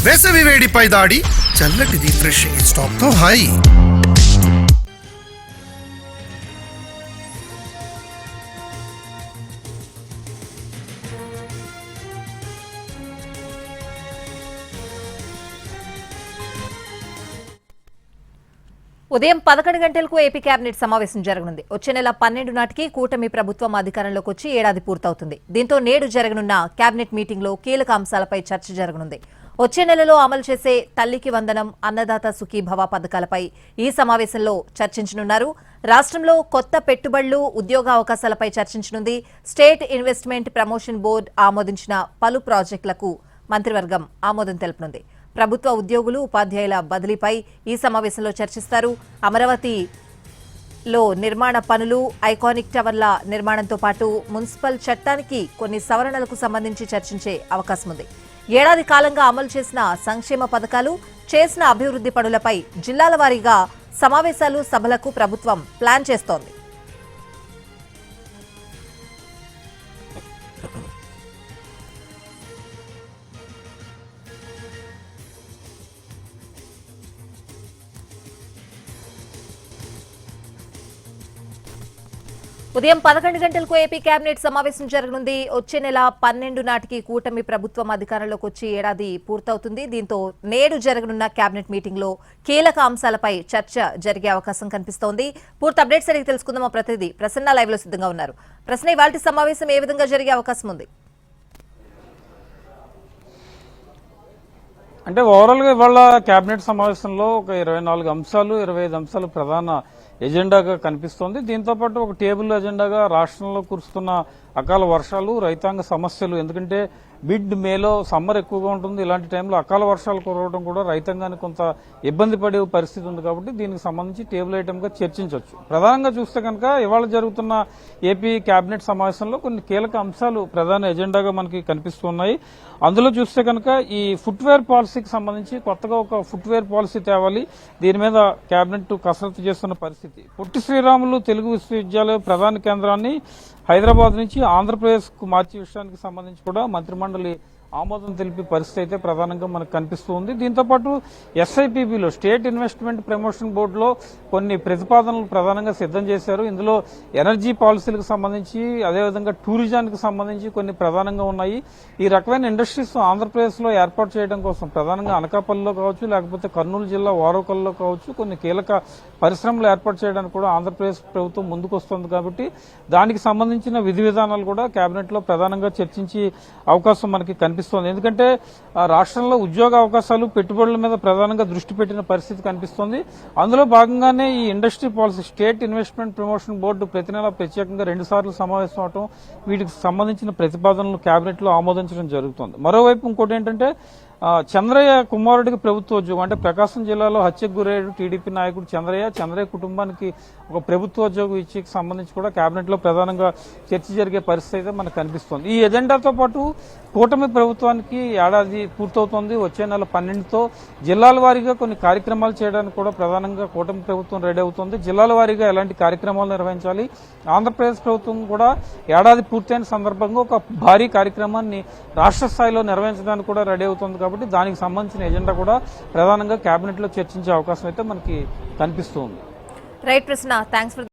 వేసవి వేడిపై దాడి చల్లటి రిఫ్రెషింగ్ స్టాప్ తో హాయి. ఉదయం 11 గంటలకు ఏపీ కేబినెట్ సమావేశం జరగనుంది. వచ్చే నెల 12 నాటికి కూటమి ప్రభుత్వం అధికారంలోకి వచ్చి ఏడాది పూర్తవుతుంది. దీంతో నేడు జరగనున్న కేబినెట్ మీటింగ్లో కీలక అంశాలపై చర్చ జరగనుంది. వచ్చే నెలలో అమలు చేసే తల్లికి వందనం, అన్నదాత సుఖీభవ పథకాలపై ఈ సమావేశంలో చర్చించనున్నారు. రాష్ట్రంలో కొత్త పెట్టుబడులు, ఉద్యోగ అవకాశాలపై చర్చించనుంది. స్టేట్ ఇన్వెస్ట్మెంట్ ప్రమోషన్ బోర్డు ఆమోదించిన పలు ప్రాజెక్టులకు మంత్రివర్గం ఆమోదం తెలుపనుంది. ప్రభుత్వ ఉద్యోగులు, ఉపాధ్యాయుల బదిలీపై ఈ సమావేశంలో చర్చిస్తారు. అమరావతిలో నిర్మాణ పనులు, ఐకానిక్ టవర్ల నిర్మాణంతో పాటు మున్సిపల్ చట్టానికి కొన్ని సవరణలకు సంబంధించి చర్చించే అవకాశం ఉంది. ఏడాది కాలంగా అమలు చేసిన సంక్షేమ పథకాలు, చేసిన అభివృద్ధి పనులపై జిల్లాల వారీగా సమావేశాలు, సభలకు ప్రభుత్వం ప్లాన్ చేస్తోంది. ఉదయం 11 గంటలకు ఏపీ కేబినెట్ సమావేశం జరగనుంది. వచ్చే నెల 12 నాటికి కూటమి ప్రభుత్వం అధికారంలోకి వచ్చి ఏడాది పూర్తవుతుంది. దీంతో నేడు జరగనున్న కేబినెట్ మీటింగ్ లో కీలక అంశాలపై చర్చ జరిగే అవకాశం కనిపిస్తోంది. పూర్తి అప్డేట్స్ అడిగి తెలుసుకుందాం. మా ప్రతినిధి ప్రసన్న లైవ్ లో సిద్ధంగా ఉన్నారు. ప్రసన్న, ఇవాల్టి సమావేశం ఏ విధంగా జరిగే అవకాశం ఉంది? అంటే ఓవరాల్ గా ఇవాళ కేబినెట్ సమావేశంలో ఒక 24 అంశాలు, 25 అంశాలు ప్రధాన ఎజెండాగా కనిపిస్తోంది. దీంతో పాటు ఒక టేబుల్ ఎజెండాగా రాష్ట్రంలో కురుస్తున్న అకాల వర్షాలు, రైతాంగ సమస్యలు. ఎందుకంటే మిడ్ మేలో సమ్మర్ ఎక్కువగా ఉంటుంది. ఇలాంటి టైంలో అకాల వర్షాలు కురవడం కూడా రైతాంగానికి కొంత ఇబ్బంది పడే పరిస్థితి ఉంది. కాబట్టి దీనికి సంబంధించి టేబుల్ ఐటమ్ గా చర్చించవచ్చు. ప్రధానంగా చూస్తే కనుక ఇవాళ జరుగుతున్న ఏపీ కేబినెట్ సమావేశంలో కొన్ని కీలక అంశాలు ప్రధాన ఎజెండాగా మనకి కనిపిస్తున్నాయి. అందులో చూస్తే కనుక ఈ ఫుట్వేర్ పాలసీకి సంబంధించి కొత్తగా ఒక ఫుట్వేర్ పాలసీ తేవాలి. దీని మీద కేబినెట్ కసరత్తు చేస్తున్న పరిస్థితి. పొట్టి శ్రీరాములు తెలుగు విశ్వవిద్యాలయ ప్రధాన కేంద్రాన్ని హైదరాబాద్ నుంచి ఆంధ్రప్రదేశ్ కు మార్చే విషయానికి సంబంధించి కూడా మంత్రిమండలి ఆమోదం తెలిపే పరిస్థితి అయితే ప్రధానంగా మనకు కనిపిస్తుంది. దీంతో పాటు ఎస్ఐపిబిలో స్టేట్ ఇన్వెస్ట్మెంట్ ప్రమోషన్ బోర్డులో కొన్ని ప్రతిపాదనలు ప్రధానంగా సిద్ధం చేశారు. ఇందులో ఎనర్జీ పాలసీలకు సంబంధించి, అదేవిధంగా టూరిజానికి సంబంధించి కొన్ని ప్రధానంగా ఉన్నాయి. ఈ రకమైన ఇండస్ట్రీస్ ఆంధ్రప్రదేశ్ లో ఏర్పాటు చేయడం కోసం ప్రధానంగా అనకాపల్లిలో కావచ్చు, లేకపోతే కర్నూలు జిల్లా వారోకల్లో కావచ్చు, కొన్ని కీలక పరిశ్రమలు ఏర్పాటు చేయడానికి కూడా ఆంధ్రప్రదేశ్ ప్రభుత్వం ముందుకు వస్తుంది. కాబట్టి దానికి సంబంధించిన విధి విధానాలు కూడా కేబినెట్ లో ప్రధానంగా చర్చించి అవకాశం మనకి కనిపిస్తుంది. ఎందుకంటే రాష్ట్రంలో ఉద్యోగ అవకాశాలు, పెట్టుబడుల మీద ప్రధానంగా దృష్టి పెట్టిన పరిస్థితి కనిపిస్తోంది. అందులో భాగంగానే ఈ industry policy, state investment promotion board ప్రతి నెల ప్రత్యేకంగా 2 సార్లు సమావేశం అవడం, వీటికి సంబంధించిన ప్రతిపాదనలు కేబినెట్ లో ఆమోదించడం జరుగుతోంది. మరోవైపు ఇంకోటి ఏంటంటే చంద్రయ్య కుమారుడికి ప్రభుత్వ ఉద్యోగం, అంటే ప్రకాశం జిల్లాలో హత్యకు గురయ్యాడు టీడీపీ నాయకుడు చంద్రయ్య కుటుంబానికి ఒక ప్రభుత్వ ఉద్యోగం ఇచ్చి సంబంధించి కూడా కేబినెట్ లో ప్రధానంగా చర్చ జరిగే పరిస్థితి అయితే మనకు కనిపిస్తోంది. ఈ ఎజెండాతో పాటు కూటమి ప్రభుత్వానికి ఏడాది పూర్తవుతోంది. వచ్చే నెల 12తో జిల్లాల వారీగా కొన్ని కార్యక్రమాలు చేయడానికి కూడా ప్రధానంగా కూటమి ప్రభుత్వం రెడీ అవుతోంది. జిల్లాల వారీగా ఎలాంటి కార్యక్రమాలు నిర్వహించాలి, ఆంధ్రప్రదేశ్ ప్రభుత్వం కూడా ఏడాది పూర్తయిన సందర్భంగా ఒక భారీ కార్యక్రమాన్ని రాష్ట్ర స్థాయిలో నిర్వహించడానికి కూడా రెడీ అవుతోంది. కాబట్టి దానికి సంబంధించిన ఎజెండా కూడా ప్రధానంగా కేబినెట్ లో చర్చించే అవకాశం అయితే మనకి కనిపిస్తుంది. రైట్ ప్రశ్న, థ్యాంక్స్ ఫర్